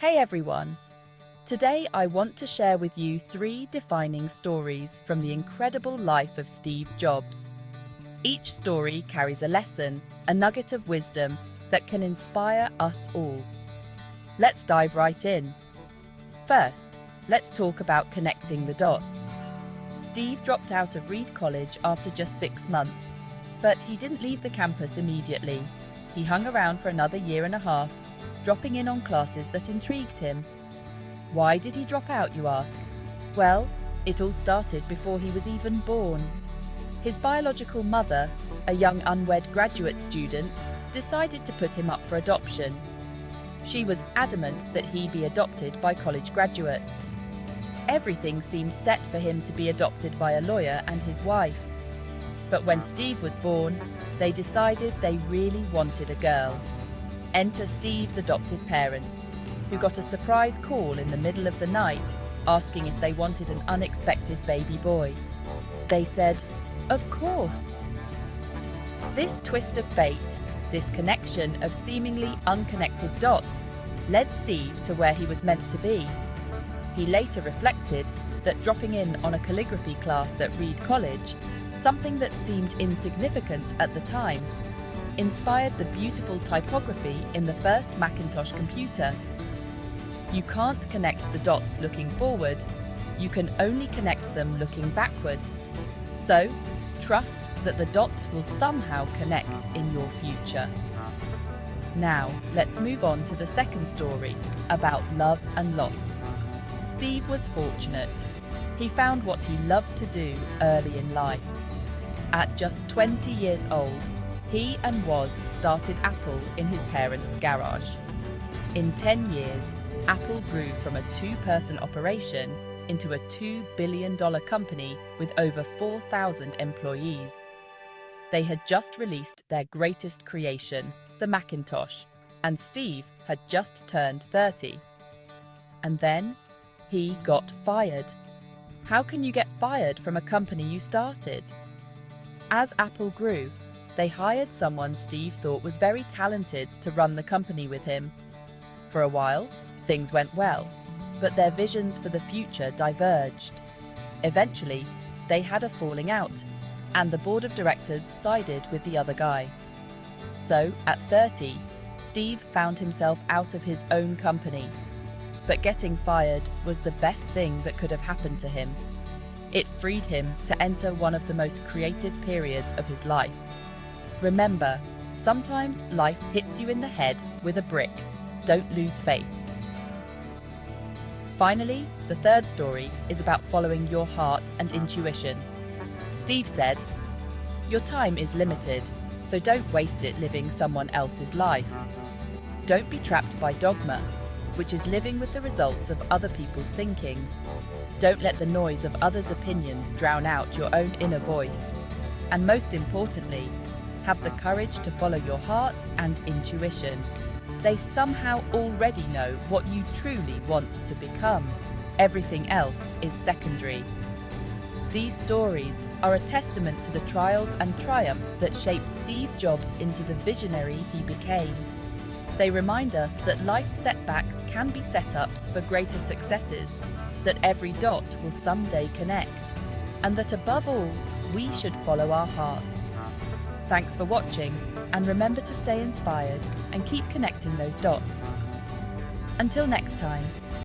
Hey everyone! Today I want to share with you 3 defining stories from the incredible life of Steve Jobs. Each story carries a lesson, a nugget of wisdom that can inspire us all. Let's dive right in. First, let's talk about connecting the dots. Steve dropped out of Reed College after just 6 months, but he didn't leave the campus immediately. He hung around for another year and a half, dropping in on classes that intrigued him. Why did he drop out, you ask? Well, it all started before he was even born. His biological mother, a young unwed graduate student, decided to put him up for adoption. She was adamant that he be adopted by college graduates. Everything seemed set for him to be adopted by a lawyer and his wife. But when Steve was born, they decided they really wanted a girl. Enter Steve's adoptive parents, who got a surprise call in the middle of the night asking if they wanted an unexpected baby boy. They said, "Of course." This twist of fate, this connection of seemingly unconnected dots, led Steve to where he was meant to be. He later reflected that dropping in on a calligraphy class at Reed College, something that seemed insignificant at the time, inspired the beautiful typography in the first Macintosh computer. You can't connect the dots looking forward, you can only connect them looking backward. So, trust that the dots will somehow connect in your future. Now, let's move on to the second story about love and loss. Steve was fortunate. He found what he loved to do early in life. At just 20 years old, he and Woz started Apple in his parents' garage. In 10 years, Apple grew from a 2-person operation into a $2 billion company with over 4,000 employees. They had just released their greatest creation, the Macintosh, and Steve had just turned 30. And then, he got fired. How can you get fired from a company you started? As Apple grew, they hired someone Steve thought was very talented to run the company with him. For a while, things went well, but their visions for the future diverged. Eventually, they had a falling out, and the board of directors sided with the other guy. So, at 30, Steve found himself out of his own company. But getting fired was the best thing that could have happened to him. It freed him to enter one of the most creative periods of his life. Remember, sometimes life hits you in the head with a brick. Don't lose faith. Finally, the third story is about following your heart and intuition. Steve said, "Your time is limited, so don't waste it living someone else's life. Don't be trapped by dogma, which is living with the results of other people's thinking. Don't let the noise of others' opinions drown out your own inner voice. And most importantly, have the courage to follow your heart and intuition. They somehow already know what you truly want to become. Everything else is secondary." These stories are a testament to the trials and triumphs that shaped Steve Jobs into the visionary he became. They remind us that life's setbacks can be setups for greater successes, that every dot will someday connect, and that above all, we should follow our hearts. Thanks for watching, and remember to stay inspired and keep connecting those dots. Until next time.